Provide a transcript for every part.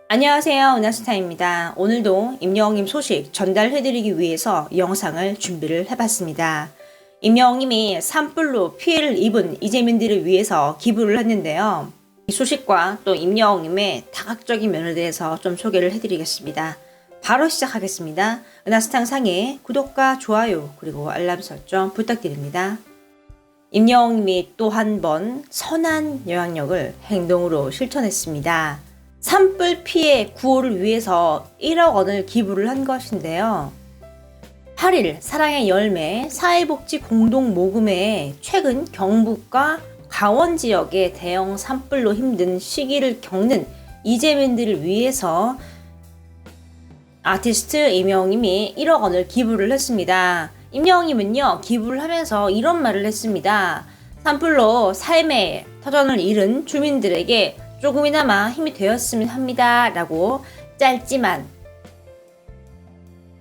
안녕하세요. 은하스타입니다. 오늘도 임영웅님 소식 전달해드리기 위해서 영상을 준비를 해봤습니다. 임영웅님이 산불로 피해를 입은 이재민들을 위해서 기부를 했는데요. 이 소식과 또 임영웅님의 다각적인 면에 대해서 좀 소개를 해드리겠습니다. 바로 시작하겠습니다. 은하스탕상의 구독과 좋아요 그리고 알람 설정 부탁드립니다. 임영웅님이 또 한 번 선한 영향력을 행동으로 실천했습니다. 산불 피해 구호를 위해서 1억 원을 기부를 한 것인데요. 8일 사랑의 열매 사회복지 공동모금회에 최근 경북과 강원 지역의 대형 산불로 힘든 시기를 겪는 이재민들을 위해서 아티스트 임영웅님이 1억 원을 기부를 했습니다. 임영웅님은요, 기부를 하면서 이런 말을 했습니다. 산불로 삶의 터전을 잃은 주민들에게 조금이나마 힘이 되었으면 합니다. 라고 짧지만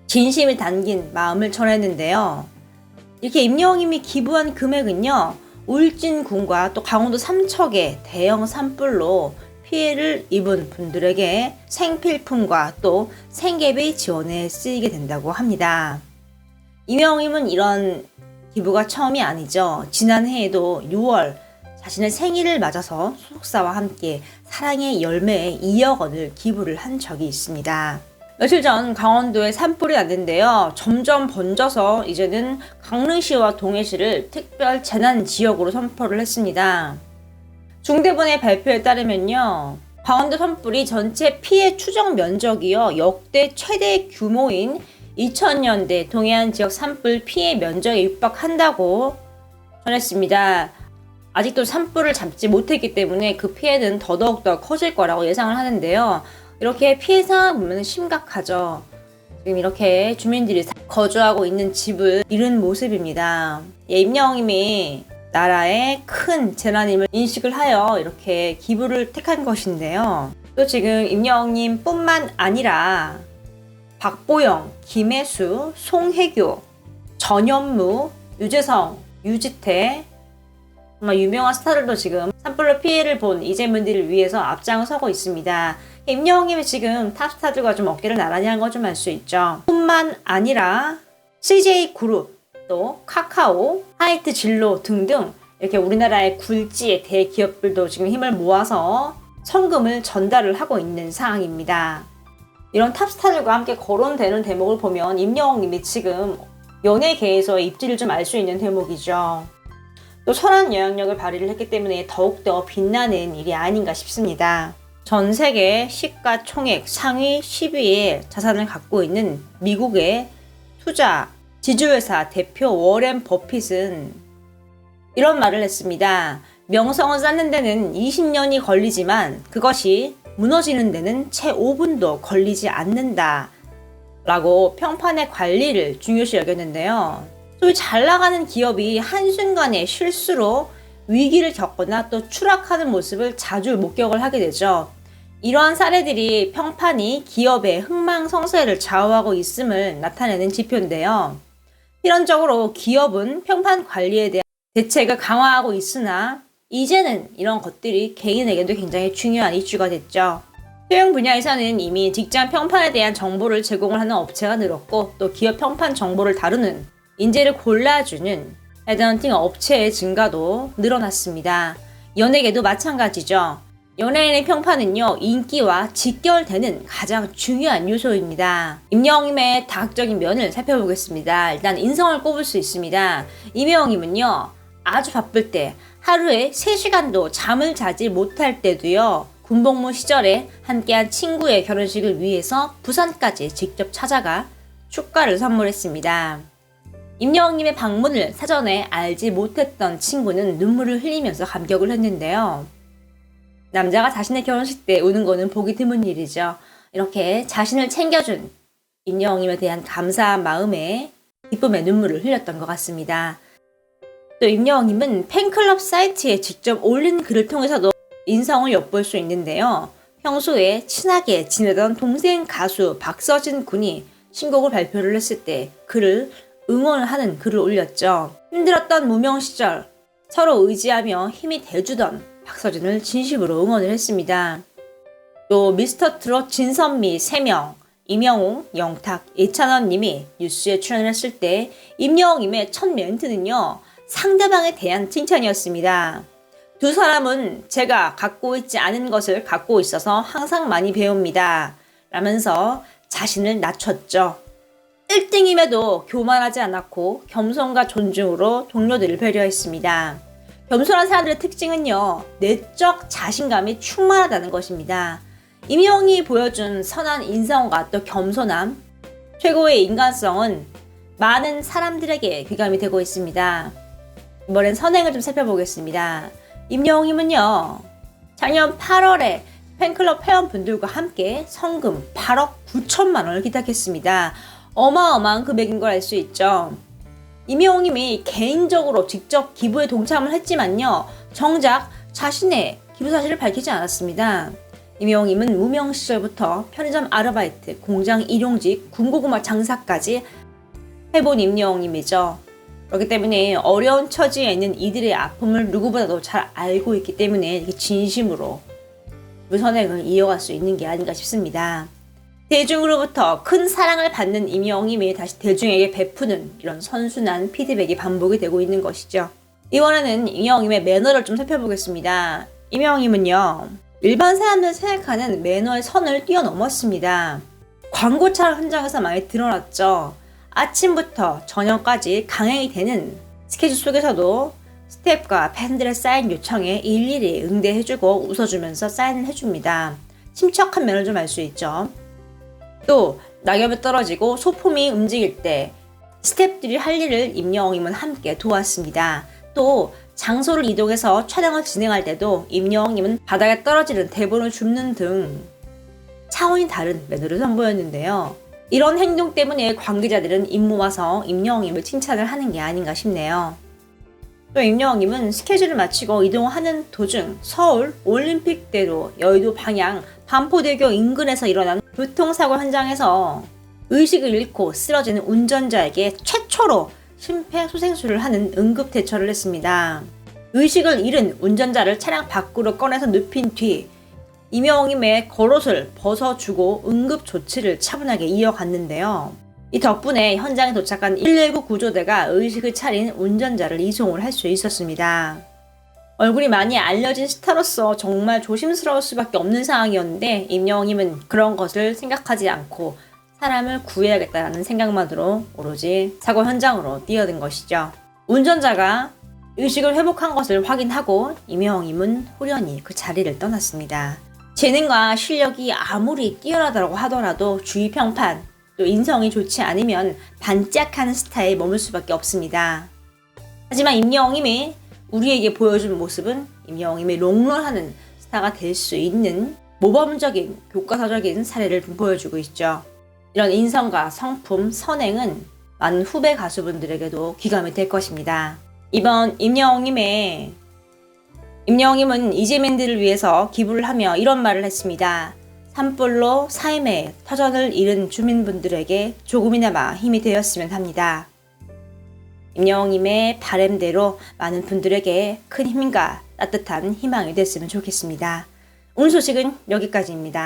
진심이 담긴 마음을 전했는데요. 이렇게 임영웅님이 기부한 금액은요, 울진군과 또 강원도 삼척의 대형 산불로 피해를 입은 분들에게 생필품과 또 생계비 지원에 쓰이게 된다고 합니다. 임영웅님은 이런 기부가 처음이 아니죠. 지난해에도 6월 자신의 생일을 맞아서 소속사와 함께 사랑의 열매에 2억 원을 기부를 한 적이 있습니다. 며칠 전 강원도에 산불이 났는데요. 점점 번져서 이제는 강릉시와 동해시를 특별 재난 지역으로 선포를 했습니다. 중대본의 발표에 따르면요, 강원도 산불이 전체 피해 추정 면적이요, 역대 최대 규모인 2000년대 동해안 지역 산불 피해 면적에 육박한다고 전했습니다. 아직도 산불을 잡지 못했기 때문에 그 피해는 더더욱더 커질 거라고 예상을 하는데요. 이렇게 피해 상황을 보면 심각하죠. 지금 이렇게 주민들이 거주하고 있는 집을 잃은 모습입니다. 임영웅님이 나라의 큰 재난임을 인식을 하여 이렇게 기부를 택한 것인데요. 또 지금 임영웅님 뿐만 아니라 박보영, 김혜수, 송혜교, 전현무, 유재성, 유지태, 정말 유명한 스타들도 지금 산불로 피해를 본 이재민들을 위해서 앞장서고 있습니다. 임영웅님이 지금 탑스타들과 좀 어깨를 나란히 한 거 좀 알 수 있죠. 뿐만 아니라 CJ그룹, 또 카카오, 하이트 진로 등등 이렇게 우리나라의 굴지의 대기업들도 지금 힘을 모아서 성금을 전달을 하고 있는 상황입니다. 이런 탑스타들과 함께 거론되는 대목을 보면 임영웅님이 지금 연예계에서의 입지를 좀 알 수 있는 대목이죠. 또 선한 영향력을 발휘를 했기 때문에 더욱더 빛나는 일이 아닌가 싶습니다. 전 세계 시가총액 상위 10위의 자산을 갖고 있는 미국의 투자 지주회사 대표 워렌 버핏은 이런 말을 했습니다. 명성을 쌓는 데는 20년이 걸리지만 그것이 무너지는 데는 채 5분도 걸리지 않는다 라고 평판의 관리를 중요시 여겼는데요. 소위 잘 나가는 기업이 한순간의 실수로 위기를 겪거나 또 추락하는 모습을 자주 목격을 하게 되죠. 이러한 사례들이 평판이 기업의 흥망성쇠를 좌우하고 있음을 나타내는 지표인데요. 필연적으로 기업은 평판 관리에 대한 대책을 강화하고 있으나 이제는 이런 것들이 개인에게도 굉장히 중요한 이슈가 됐죠. 소형 분야에서는 이미 직장 평판에 대한 정보를 제공을 하는 업체가 늘었고 또 기업 평판 정보를 다루는 인재를 골라주는 헤드헌팅 업체의 증가도 늘어났습니다. 연예계도 마찬가지죠. 연예인의 평판은요, 인기와 직결되는 가장 중요한 요소입니다. 임영웅님의 다각적인 면을 살펴보겠습니다. 일단 인성을 꼽을 수 있습니다. 임영웅님은요, 아주 바쁠 때 하루에 3시간도 잠을 자지 못할 때도요, 군복무 시절에 함께한 친구의 결혼식을 위해서 부산까지 직접 찾아가 축가를 선물했습니다. 임영웅님의 방문을 사전에 알지 못했던 친구는 눈물을 흘리면서 감격을 했는데요. 남자가 자신의 결혼식 때 우는 거는 보기 드문 일이죠. 이렇게 자신을 챙겨준 임영웅님에 대한 감사한 마음에 기쁨의 눈물을 흘렸던 것 같습니다. 또 임영웅님은 팬클럽 사이트에 직접 올린 글을 통해서도 인성을 엿볼 수 있는데요. 평소에 친하게 지내던 동생 가수 박서진 군이 신곡을 발표를 했을 때 그를 응원을 하는 글을 올렸죠. 힘들었던 무명 시절 서로 의지하며 힘이 돼주던 박서진을 진심으로 응원을 했습니다. 또 미스터 트롯 진선미 3명, 임영웅, 영탁, 이찬원 님이 뉴스에 출연을 했을 때 임영웅님의 첫 멘트는요, 상대방에 대한 칭찬이었습니다. 두 사람은 제가 갖고 있지 않은 것을 갖고 있어서 항상 많이 배웁니다. 라면서 자신을 낮췄죠. 1등임에도 교만하지 않았고 겸손과 존중으로 동료들을 배려했습니다. 겸손한 사람들의 특징은요, 내적 자신감이 충만하다는 것입니다. 임영웅이 보여준 선한 인성과 또 겸손함, 최고의 인간성은 많은 사람들에게 귀감이 되고 있습니다. 이번엔 선행을 좀 살펴보겠습니다. 임영웅님은요, 작년 8월에 팬클럽 회원분들과 함께 성금 8억 9천만 원을 기탁했습니다. 어마어마한 금액인 걸 알 수 있죠. 임영웅님이 개인적으로 직접 기부에 동참을 했지만요, 정작 자신의 기부 사실을 밝히지 않았습니다. 임영웅님은 무명 시절부터 편의점 아르바이트, 공장 일용직, 군고구마 장사까지 해본 임영웅님이죠. 그렇기 때문에 어려운 처지에 있는 이들의 아픔을 누구보다도 잘 알고 있기 때문에 이렇게 진심으로 그 선행을 이어갈 수 있는 게 아닌가 싶습니다. 대중으로부터 큰 사랑을 받는 임영웅님이 다시 대중에게 베푸는 이런 선순환 피드백이 반복이 되고 있는 것이죠. 이번에는 임영웅님의 매너를 좀 살펴보겠습니다. 임영웅님은요, 일반 사람들 생각하는 매너의 선을 뛰어넘었습니다. 광고 촬영 현장에서 많이 드러났죠. 아침부터 저녁까지 강행이 되는 스케줄 속에서도 스태프과 팬들의 사인 요청에 일일이 응대해주고 웃어주면서 사인을 해줍니다. 침착한 면을 좀 알 수 있죠. 또 낙엽이 떨어지고 소품이 움직일 때 스태프들이 할 일을 임영웅님은 함께 도왔습니다. 또 장소를 이동해서 촬영을 진행할 때도 임영웅님은 바닥에 떨어지는 대본을 줍는 등 차원이 다른 매너를 선보였는데요. 이런 행동 때문에 관계자들은 입모아서 임영웅님을 칭찬을 하는 게 아닌가 싶네요. 또 임영웅님은 스케줄을 마치고 이동하는 도중 서울 올림픽대로 여의도 방향 반포대교 인근에서 일어난 교통사고 현장에서 의식을 잃고 쓰러지는 운전자에게 최초로 심폐소생술을 하는 응급대처를 했습니다. 의식을 잃은 운전자를 차량 밖으로 꺼내서 눕힌 뒤 임영웅님의 겉옷을 벗어주고 응급조치를 차분하게 이어갔는데요. 이 덕분에 현장에 도착한 119 구조대가 의식을 차린 운전자를 이송을 할 수 있었습니다. 얼굴이 많이 알려진 스타로서 정말 조심스러울 수밖에 없는 상황이었는데 임영웅님은 그런 것을 생각하지 않고 사람을 구해야겠다는 생각만으로 오로지 사고 현장으로 뛰어든 것이죠. 운전자가 의식을 회복한 것을 확인하고 임영웅님은 후련히 그 자리를 떠났습니다. 재능과 실력이 아무리 뛰어나다고 하더라도 주위 평판, 또 인성이 좋지 않으면 반짝하는 스타에 머물 수밖에 없습니다. 하지만 임영웅님이 우리에게 보여준 모습은 임영웅님이 롱런하는 스타가 될 수 있는 모범적인 교과서적인 사례를 보여주고 있죠. 이런 인성과 성품, 선행은 많은 후배 가수분들에게도 귀감이 될 것입니다. 이번 임영웅님은 이재민들을 위해서 기부를 하며 이런 말을 했습니다. 산불로 삶의 터전을 잃은 주민분들에게 조금이나마 힘이 되었으면 합니다. 임영웅님의 바람대로 많은 분들에게 큰 힘과 따뜻한 희망이 됐으면 좋겠습니다. 오늘 소식은 여기까지입니다.